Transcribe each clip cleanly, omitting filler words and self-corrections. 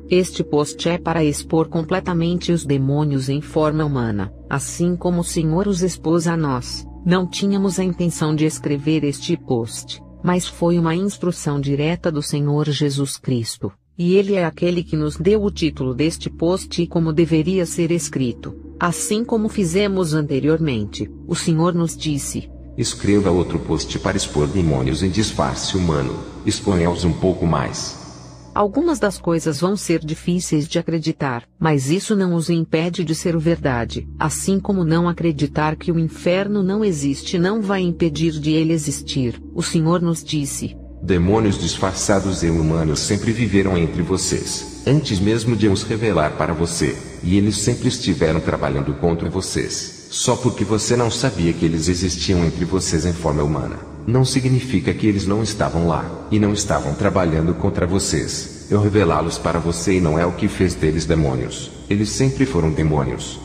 Este post é para expor completamente os demônios em forma humana, assim como o Senhor os expôs a nós. Não tínhamos a intenção de escrever este post, mas foi uma instrução direta do Senhor Jesus Cristo, e Ele é aquele que nos deu o título deste post e como deveria ser escrito. Assim como fizemos anteriormente, o Senhor nos disse: escreva outro post para expor demônios em disfarce humano, exponha-os um pouco mais. Algumas das coisas vão ser difíceis de acreditar, mas isso não os impede de ser verdade. Assim como não acreditar que o inferno não existe não vai impedir de ele existir. O Senhor nos disse: demônios disfarçados e humanos sempre viveram entre vocês, antes mesmo de os revelar para você, e eles sempre estiveram trabalhando contra vocês, só porque você não sabia que eles existiam entre vocês em forma humana. Não significa que eles não estavam lá, e não estavam trabalhando contra vocês. Eu revelá-los para você e não é o que fez deles demônios. Eles sempre foram demônios.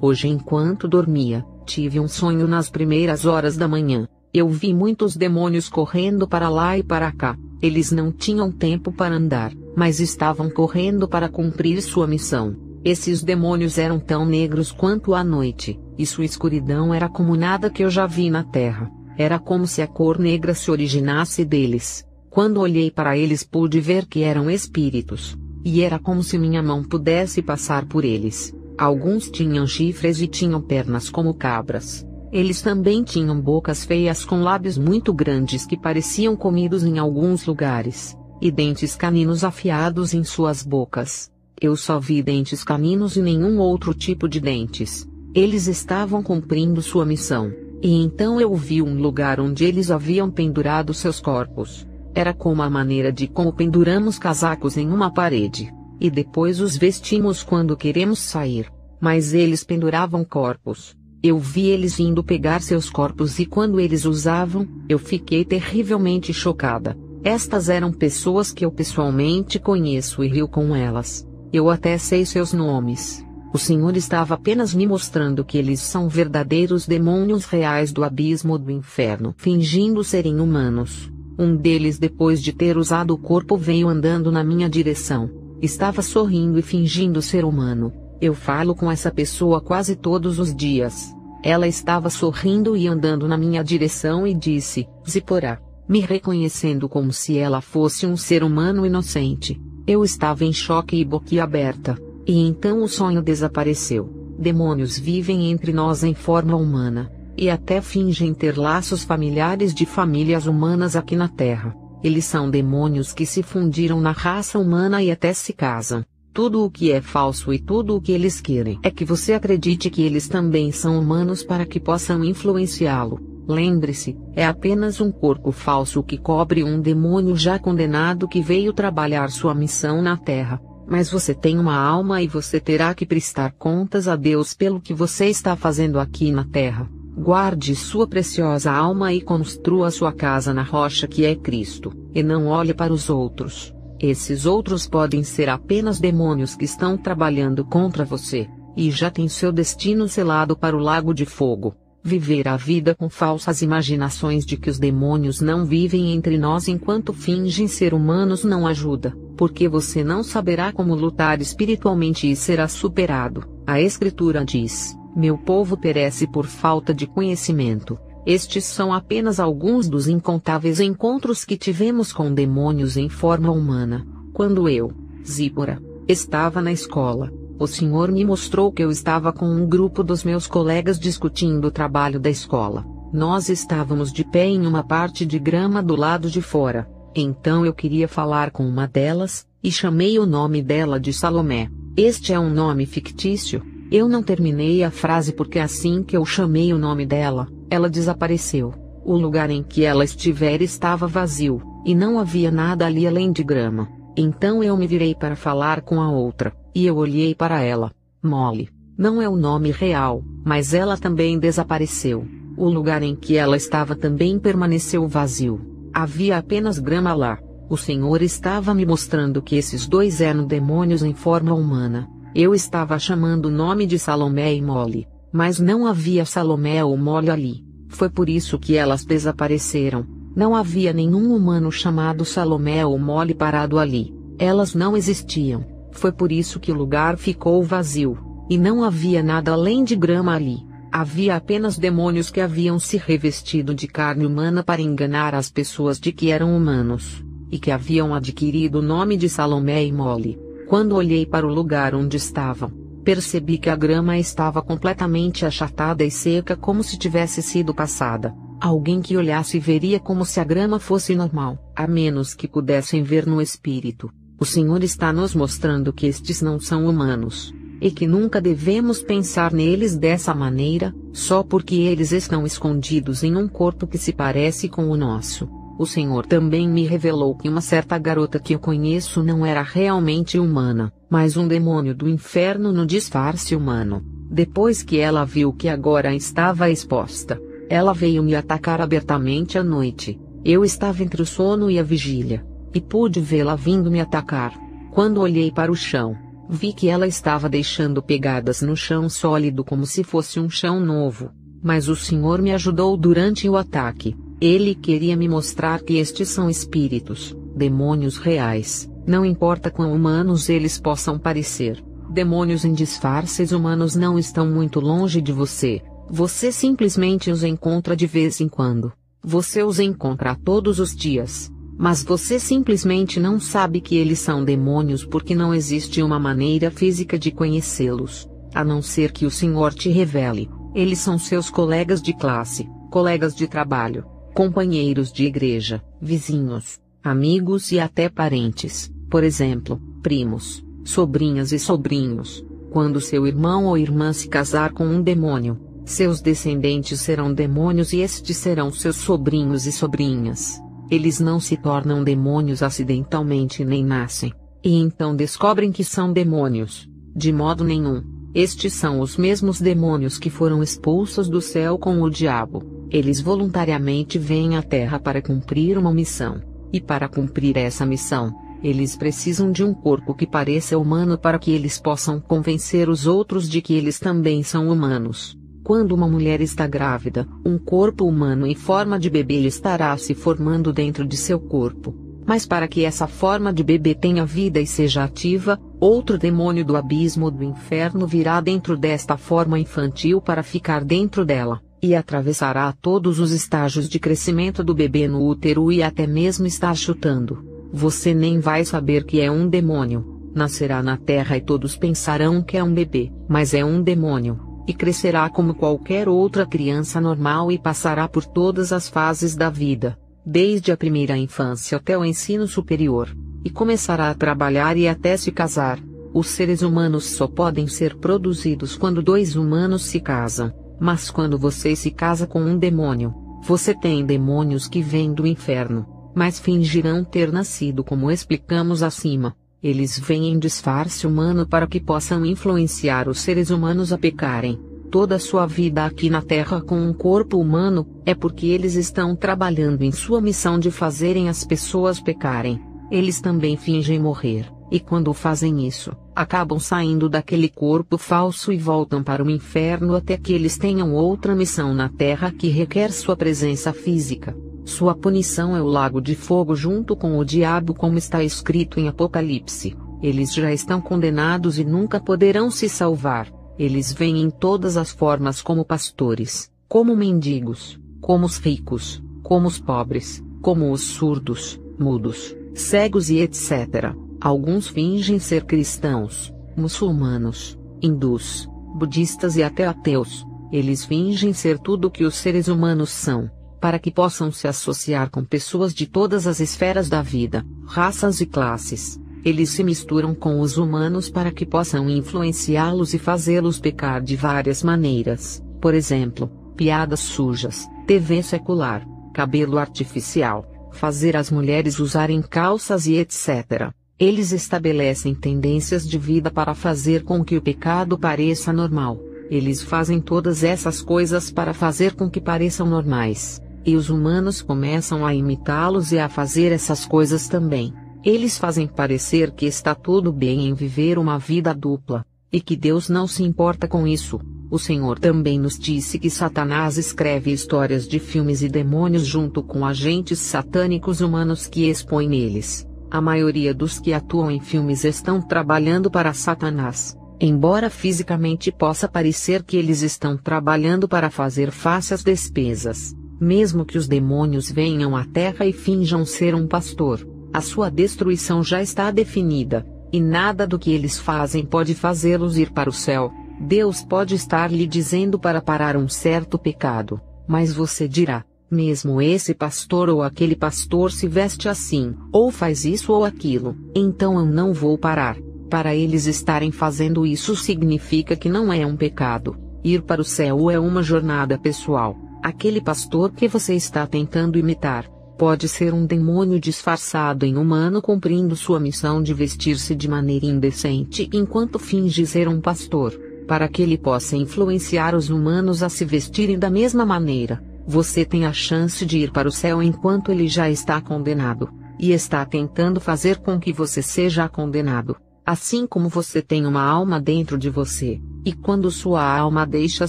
Hoje, enquanto dormia, tive um sonho nas primeiras horas da manhã. Eu vi muitos demônios correndo para lá e para cá. Eles não tinham tempo para andar, mas estavam correndo para cumprir sua missão. Esses demônios eram tão negros quanto a noite, e sua escuridão era como nada que eu já vi na terra. Era como se a cor negra se originasse deles. Quando olhei para eles pude ver que eram espíritos. E era como se minha mão pudesse passar por eles. Alguns tinham chifres e tinham pernas como cabras. Eles também tinham bocas feias com lábios muito grandes que pareciam comidos em alguns lugares. E dentes caninos afiados em suas bocas. Eu só vi dentes caninos e nenhum outro tipo de dentes. Eles estavam cumprindo sua missão. E então eu vi um lugar onde eles haviam pendurado seus corpos. Era como a maneira de como penduramos casacos em uma parede. E depois os vestimos quando queremos sair. Mas eles penduravam corpos. Eu vi eles indo pegar seus corpos e quando eles usavam, eu fiquei terrivelmente chocada. Estas eram pessoas que eu pessoalmente conheço e rio com elas. Eu até sei seus nomes. O Senhor estava apenas me mostrando que eles são verdadeiros demônios reais do abismo do inferno, fingindo serem humanos. Um deles, depois de ter usado o corpo, veio andando na minha direção. Estava sorrindo e fingindo ser humano. Eu falo com essa pessoa quase todos os dias. Ela estava sorrindo e andando na minha direção e disse: Zipporah, me reconhecendo como se ela fosse um ser humano inocente. Eu estava em choque e boquiaberta. E então o sonho desapareceu. Demônios vivem entre nós em forma humana, e até fingem ter laços familiares de famílias humanas aqui na Terra. Eles são demônios que se fundiram na raça humana e até se casam. Tudo o que é falso e tudo o que eles querem é que você acredite que eles também são humanos para que possam influenciá-lo. Lembre-se, é apenas um corpo falso que cobre um demônio já condenado que veio trabalhar sua missão na Terra. Mas você tem uma alma e você terá que prestar contas a Deus pelo que você está fazendo aqui na Terra. Guarde sua preciosa alma e construa sua casa na rocha que é Cristo, e não olhe para os outros. Esses outros podem ser apenas demônios que estão trabalhando contra você, e já tem seu destino selado para o lago de fogo. Viver a vida com falsas imaginações de que os demônios não vivem entre nós enquanto fingem ser humanos não ajuda, porque você não saberá como lutar espiritualmente e será superado. A Escritura diz: meu povo perece por falta de conhecimento. Estes são apenas alguns dos incontáveis encontros que tivemos com demônios em forma humana. Quando eu, Zipporah, estava na escola, o Senhor me mostrou que eu estava com um grupo dos meus colegas discutindo o trabalho da escola. Nós estávamos de pé em uma parte de grama do lado de fora. Então eu queria falar com uma delas, e chamei o nome dela de Salomé. Este é um nome fictício. Eu não terminei a frase porque assim que eu chamei o nome dela, ela desapareceu. O lugar em que ela estivera estava vazio, e não havia nada ali além de grama. Então eu me virei para falar com a outra, e eu olhei para ela. Molly. Não é o nome real, mas ela também desapareceu. O lugar em que ela estava também permaneceu vazio. Havia apenas grama lá. O Senhor estava me mostrando que esses dois eram demônios em forma humana. Eu estava chamando o nome de Salomé e Molly, mas não havia Salomé ou Molly ali. Foi por isso que elas desapareceram. Não havia nenhum humano chamado Salomé ou Molly parado ali. Elas não existiam. Foi por isso que o lugar ficou vazio, e não havia nada além de grama ali. Havia apenas demônios que haviam se revestido de carne humana para enganar as pessoas de que eram humanos, e que haviam adquirido o nome de Salomé e Mole. Quando olhei para o lugar onde estavam, percebi que a grama estava completamente achatada e seca, como se tivesse sido passada. Alguém que olhasse veria como se a grama fosse normal, a menos que pudessem ver no espírito. O Senhor está nos mostrando que estes não são humanos, e que nunca devemos pensar neles dessa maneira, só porque eles estão escondidos em um corpo que se parece com o nosso. O Senhor também me revelou que uma certa garota que eu conheço não era realmente humana, mas um demônio do inferno no disfarce humano. Depois que ela viu que agora estava exposta, ela veio me atacar abertamente à noite. Eu estava entre o sono e a vigília, e pude vê-la vindo me atacar. Quando olhei para o chão, vi que ela estava deixando pegadas no chão sólido como se fosse um chão novo. Mas o Senhor me ajudou durante o ataque. Ele queria me mostrar que estes são espíritos, demônios reais, não importa quão humanos eles possam parecer. Demônios em disfarces humanos não estão muito longe de você. Você simplesmente os encontra de vez em quando. Você os encontra todos os dias. Mas você simplesmente não sabe que eles são demônios porque não existe uma maneira física de conhecê-los, a não ser que o Senhor te revele. Eles são seus colegas de classe, colegas de trabalho, companheiros de igreja, vizinhos, amigos e até parentes, por exemplo, primos, sobrinhas e sobrinhos. Quando seu irmão ou irmã se casar com um demônio, seus descendentes serão demônios e estes serão seus sobrinhos e sobrinhas. Eles não se tornam demônios acidentalmente nem nascem, e então descobrem que são demônios. De modo nenhum. Estes são os mesmos demônios que foram expulsos do céu com o diabo. Eles voluntariamente vêm à Terra para cumprir uma missão. E para cumprir essa missão, eles precisam de um corpo que pareça humano para que eles possam convencer os outros de que eles também são humanos. Quando uma mulher está grávida, um corpo humano em forma de bebê estará se formando dentro de seu corpo. Mas para que essa forma de bebê tenha vida e seja ativa, outro demônio do abismo do inferno virá dentro desta forma infantil para ficar dentro dela, e atravessará todos os estágios de crescimento do bebê no útero e até mesmo estar chutando. Você nem vai saber que é um demônio. Nascerá na terra e todos pensarão que é um bebê, mas é um demônio. E crescerá como qualquer outra criança normal e passará por todas as fases da vida, desde a primeira infância até o ensino superior, e começará a trabalhar e até se casar. Os seres humanos só podem ser produzidos quando dois humanos se casam, mas quando você se casa com um demônio, você tem demônios que vêm do inferno, mas fingirão ter nascido como explicamos acima. Eles vêm em disfarce humano para que possam influenciar os seres humanos a pecarem. Toda a sua vida aqui na Terra com um corpo humano, é porque eles estão trabalhando em sua missão de fazerem as pessoas pecarem. Eles também fingem morrer, e quando fazem isso, acabam saindo daquele corpo falso e voltam para o inferno até que eles tenham outra missão na Terra que requer sua presença física. Sua punição é o lago de fogo junto com o diabo, como está escrito em Apocalipse. Eles já estão condenados e nunca poderão se salvar. Eles vêm em todas as formas, como pastores, como mendigos, como os ricos, como os pobres, como os surdos, mudos, cegos e etc. Alguns fingem ser cristãos, muçulmanos, hindus, budistas e até ateus. Eles fingem ser tudo o que os seres humanos são, para que possam se associar com pessoas de todas as esferas da vida, raças e classes. Eles se misturam com os humanos para que possam influenciá-los e fazê-los pecar de várias maneiras, por exemplo, piadas sujas, TV secular, cabelo artificial, fazer as mulheres usarem calças e etc. Eles estabelecem tendências de vida para fazer com que o pecado pareça normal. Eles fazem todas essas coisas para fazer com que pareçam normais. E os humanos começam a imitá-los e a fazer essas coisas também. Eles fazem parecer que está tudo bem em viver uma vida dupla, e que Deus não se importa com isso. O Senhor também nos disse que Satanás escreve histórias de filmes e demônios junto com agentes satânicos humanos que expõem eles. A maioria dos que atuam em filmes estão trabalhando para Satanás, embora fisicamente possa parecer que eles estão trabalhando para fazer face às despesas. Mesmo que os demônios venham à Terra e finjam ser um pastor, a sua destruição já está definida, e nada do que eles fazem pode fazê-los ir para o céu. Deus pode estar lhe dizendo para parar um certo pecado, mas você dirá: mesmo esse pastor ou aquele pastor se veste assim, ou faz isso ou aquilo, então eu não vou parar. Para eles estarem fazendo isso significa que não é um pecado. Ir para o céu é uma jornada pessoal. Aquele pastor que você está tentando imitar pode ser um demônio disfarçado em humano cumprindo sua missão de vestir-se de maneira indecente enquanto finge ser um pastor, para que ele possa influenciar os humanos a se vestirem da mesma maneira. Você tem a chance de ir para o céu enquanto ele já está condenado, e está tentando fazer com que você seja condenado. Assim como você tem uma alma dentro de você, e quando sua alma deixa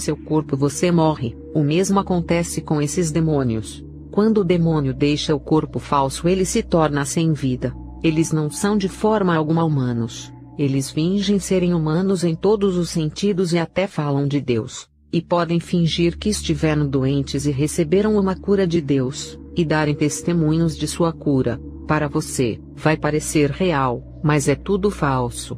seu corpo você morre, o mesmo acontece com esses demônios. Quando o demônio deixa o corpo falso ele se torna sem vida. Eles não são de forma alguma humanos. Eles fingem serem humanos em todos os sentidos e até falam de Deus. E podem fingir que estiveram doentes e receberam uma cura de Deus, e darem testemunhos de sua cura. Para você, vai parecer real, mas é tudo falso.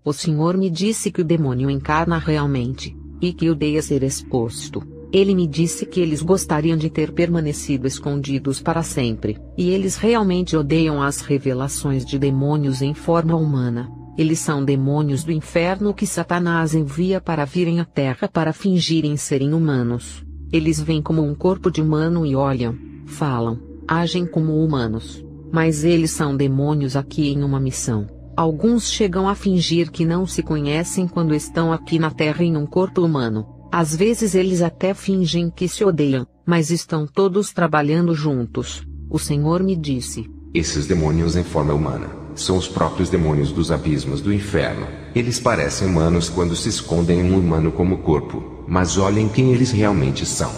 O Senhor me disse que o demônio encarna realmente, e que odeia ser exposto. Ele me disse que eles gostariam de ter permanecido escondidos para sempre, e eles realmente odeiam as revelações de demônios em forma humana. Eles são demônios do inferno que Satanás envia para virem à Terra para fingirem serem humanos. Eles vêm como um corpo de humano e olham, falam, agem como humanos. Mas eles são demônios aqui em uma missão. Alguns chegam a fingir que não se conhecem quando estão aqui na Terra em um corpo humano. Às vezes eles até fingem que se odeiam, mas estão todos trabalhando juntos. O Senhor me disse: esses demônios em forma humana são os próprios demônios dos abismos do inferno. Eles parecem humanos quando se escondem em um humano como corpo, mas olhem quem eles realmente são.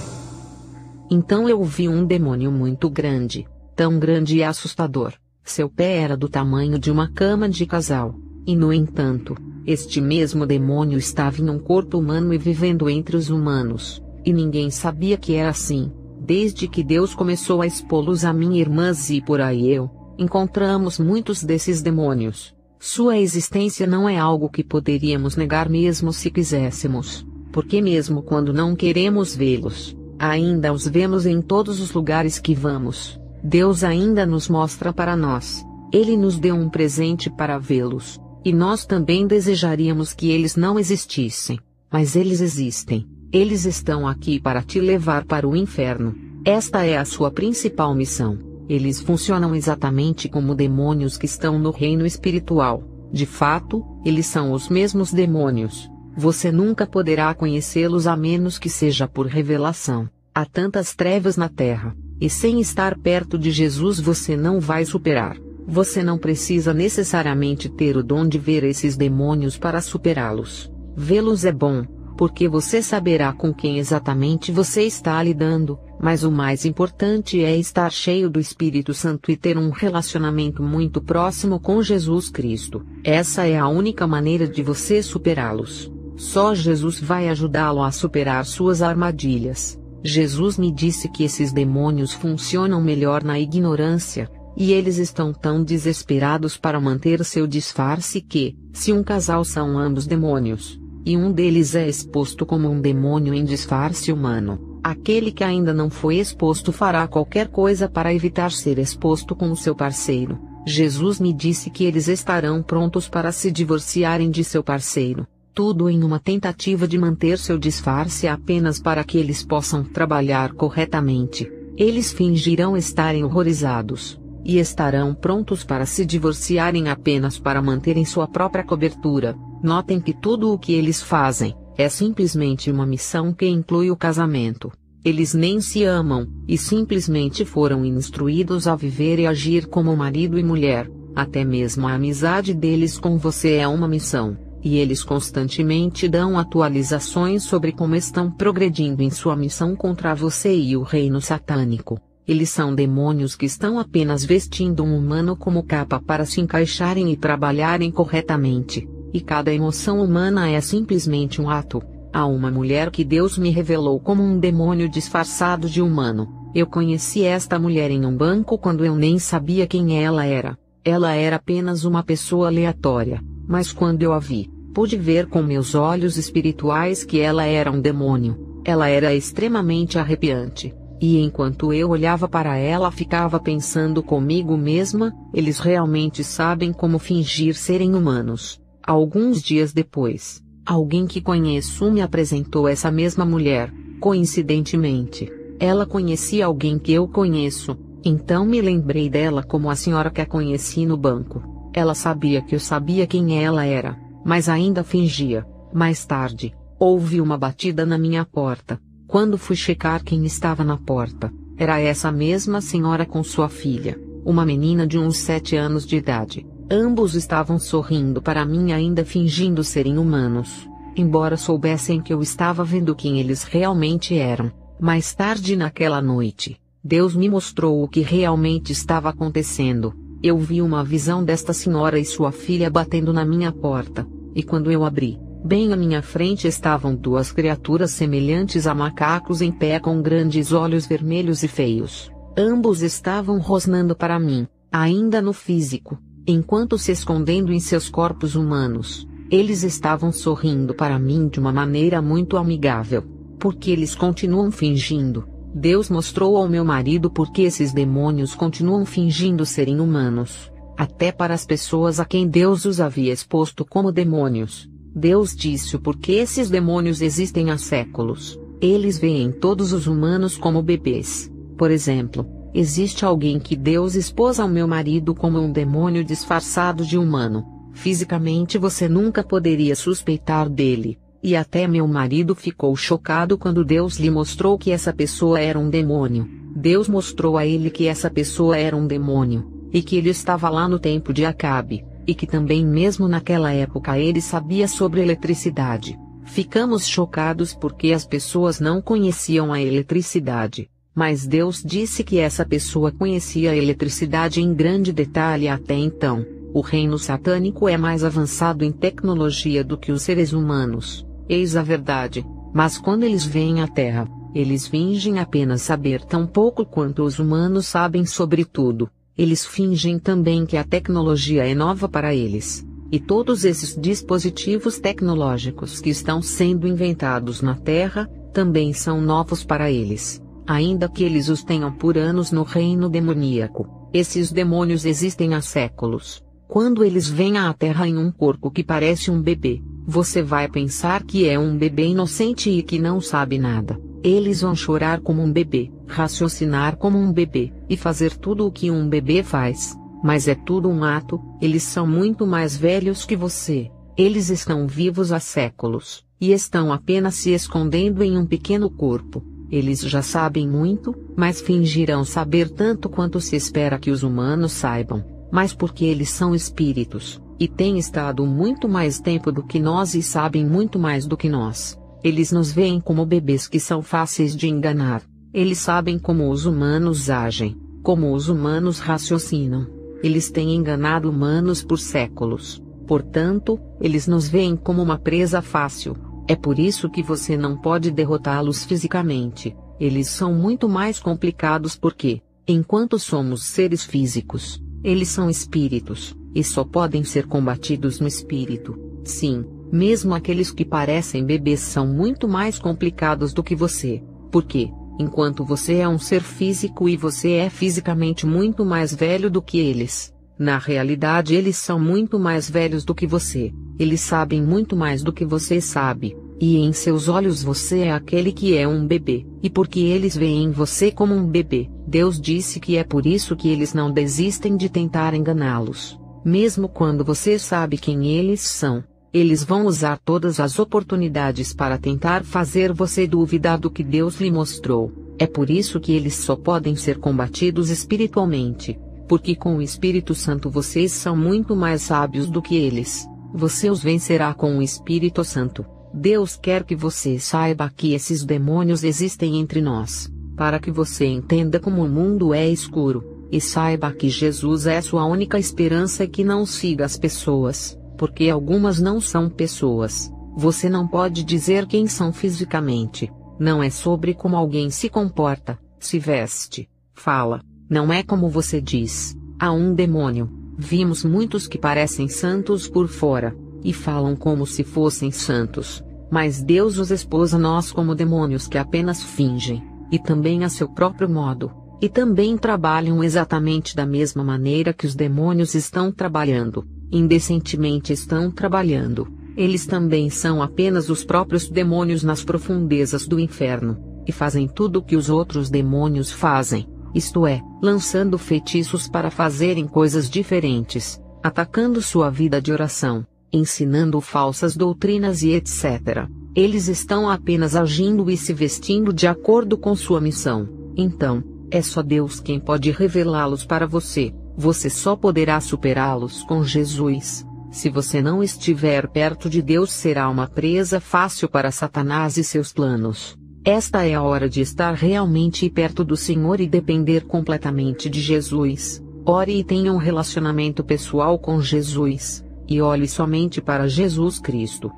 Então eu vi um demônio muito grande, tão grande e assustador. Seu pé era do tamanho de uma cama de casal. E no entanto, este mesmo demônio estava em um corpo humano e vivendo entre os humanos. E ninguém sabia que era assim, desde que Deus começou a expô-los a mim, irmãs, e por aí encontramos muitos desses demônios. Sua existência não é algo que poderíamos negar mesmo se quiséssemos, porque mesmo quando não queremos vê-los, ainda os vemos em todos os lugares que vamos. Deus ainda nos mostra para nós. Ele nos deu um presente para vê-los, e nós também desejaríamos que eles não existissem, mas eles existem. Eles estão aqui para te levar para o inferno. Esta é a sua principal missão. Eles funcionam exatamente como demônios que estão no reino espiritual. De fato, eles são os mesmos demônios. Você nunca poderá conhecê-los a menos que seja por revelação. Há tantas trevas na terra, e sem estar perto de Jesus você não vai superar. Você não precisa necessariamente ter o dom de ver esses demônios para superá-los. Vê-los é bom, porque você saberá com quem exatamente você está lidando, mas o mais importante é estar cheio do Espírito Santo e ter um relacionamento muito próximo com Jesus Cristo. Essa é a única maneira de você superá-los. Só Jesus vai ajudá-lo a superar suas armadilhas. Jesus me disse que esses demônios funcionam melhor na ignorância, e eles estão tão desesperados para manter seu disfarce que, se um casal são ambos demônios, e um deles é exposto como um demônio em disfarce humano, aquele que ainda não foi exposto fará qualquer coisa para evitar ser exposto com o seu parceiro. Jesus me disse que eles estarão prontos para se divorciarem de seu parceiro, tudo em uma tentativa de manter seu disfarce apenas para que eles possam trabalhar corretamente. Eles fingirão estarem horrorizados, e estarão prontos para se divorciarem apenas para manterem sua própria cobertura. Notem que tudo o que eles fazem é simplesmente uma missão que inclui o casamento. Eles nem se amam, e simplesmente foram instruídos a viver e agir como marido e mulher. Até mesmo a amizade deles com você é uma missão. e eles constantemente dão atualizações sobre como estão progredindo em sua missão contra você e o reino satânico. Eles são demônios que estão apenas vestindo um humano como capa para se encaixarem e trabalharem corretamente, e cada emoção humana é simplesmente um ato. Há uma mulher que Deus me revelou como um demônio disfarçado de humano. Eu conheci esta mulher em um banco quando eu nem sabia quem ela era. Ela era apenas uma pessoa aleatória, mas quando eu a vi, pude ver com meus olhos espirituais que ela era um demônio. Ela era extremamente arrepiante, e enquanto eu olhava para ela ficava pensando comigo mesma, eles realmente sabem como fingir serem humanos. Alguns dias depois, alguém que conheço me apresentou essa mesma mulher. Coincidentemente, ela conhecia alguém que eu conheço, então me lembrei dela como a senhora que a conheci no banco. Ela sabia que eu sabia quem ela era, mas ainda fingia. Mais tarde, houve uma batida na minha porta. Quando fui checar quem estava na porta, era essa mesma senhora com sua filha, uma menina de uns 7 anos de idade. Ambos estavam sorrindo para mim ainda fingindo serem humanos, embora soubessem que eu estava vendo quem eles realmente eram. Mais tarde naquela noite, Deus me mostrou o que realmente estava acontecendo. Eu vi uma visão desta senhora e sua filha batendo na minha porta, e quando eu abri, bem à minha frente estavam 2 criaturas semelhantes a macacos em pé com grandes olhos vermelhos e feios. Ambos estavam rosnando para mim, ainda no físico, enquanto se escondendo em seus corpos humanos. Eles estavam sorrindo para mim de uma maneira muito amigável. Porque eles continuam fingindo. Deus mostrou ao meu marido porque esses demônios continuam fingindo serem humanos, até para as pessoas a quem Deus os havia exposto como demônios. Deus disse o porquê esses demônios existem há séculos. Eles veem todos os humanos como bebês. Por exemplo, existe alguém que Deus expôs ao meu marido como um demônio disfarçado de humano. Fisicamente você nunca poderia suspeitar dele. E até meu marido ficou chocado quando Deus lhe mostrou que essa pessoa era um demônio. Deus mostrou a ele que essa pessoa era um demônio, e que ele estava lá no tempo de Acabe, e que também mesmo naquela época ele sabia sobre eletricidade. Ficamos chocados porque as pessoas não conheciam a eletricidade, mas Deus disse que essa pessoa conhecia a eletricidade em grande detalhe até então. O reino satânico é mais avançado em tecnologia do que os seres humanos. Eis a verdade, mas quando eles vêm à Terra, eles fingem apenas saber tão pouco quanto os humanos sabem sobre tudo. Eles fingem também que a tecnologia é nova para eles, e todos esses dispositivos tecnológicos que estão sendo inventados na Terra, também são novos para eles, ainda que eles os tenham por anos no reino demoníaco. Esses demônios existem há séculos. Quando eles vêm à Terra em um corpo que parece um bebê, você vai pensar que é um bebê inocente e que não sabe nada. Eles vão chorar como um bebê, raciocinar como um bebê, e fazer tudo o que um bebê faz. Mas é tudo um ato. Eles são muito mais velhos que você. Eles estão vivos há séculos, e estão apenas se escondendo em um pequeno corpo. Eles já sabem muito, mas fingirão saber tanto quanto se espera que os humanos saibam. Mas porque eles são espíritos, e têm estado muito mais tempo do que nós e sabem muito mais do que nós, eles nos veem como bebês que são fáceis de enganar. Eles sabem como os humanos agem, como os humanos raciocinam. Eles têm enganado humanos por séculos. Portanto, eles nos veem como uma presa fácil. É por isso que você não pode derrotá-los fisicamente. Eles são muito mais complicados porque, enquanto somos seres físicos, eles são espíritos, e só podem ser combatidos no espírito. Sim, mesmo aqueles que parecem bebês são muito mais complicados do que você. Porque, enquanto você é um ser físico e você é fisicamente muito mais velho do que eles, na realidade eles são muito mais velhos do que você. Eles sabem muito mais do que você sabe, e em seus olhos você é aquele que é um bebê, e porque eles veem você como um bebê, Deus disse que é por isso que eles não desistem de tentar enganá-los. Mesmo quando você sabe quem eles são, eles vão usar todas as oportunidades para tentar fazer você duvidar do que Deus lhe mostrou. É por isso que eles só podem ser combatidos espiritualmente, porque com o Espírito Santo vocês são muito mais sábios do que eles. Você os vencerá com o Espírito Santo. Deus quer que você saiba que esses demônios existem entre nós, para que você entenda como o mundo é escuro, e saiba que Jesus é sua única esperança e que não siga as pessoas, porque algumas não são pessoas. Você não pode dizer quem são fisicamente. Não é sobre como alguém se comporta, se veste, fala. Não é como você diz. Há um demônio. Vimos muitos que parecem santos por fora, e falam como se fossem santos, mas Deus os expôs a nós como demônios que apenas fingem, e também a seu próprio modo, e também trabalham exatamente da mesma maneira que os demônios estão trabalhando, indecentemente estão trabalhando. Eles também são apenas os próprios demônios nas profundezas do inferno, e fazem tudo o que os outros demônios fazem, isto é, lançando feitiços para fazerem coisas diferentes, atacando sua vida de oração, ensinando falsas doutrinas e etc. Eles estão apenas agindo e se vestindo de acordo com sua missão. Então, é só Deus quem pode revelá-los para você. Você só poderá superá-los com Jesus. Se você não estiver perto de Deus, será uma presa fácil para Satanás e seus planos. Esta é a hora de estar realmente perto do Senhor e depender completamente de Jesus. Ore e tenha um relacionamento pessoal com Jesus. E olhe somente para Jesus Cristo.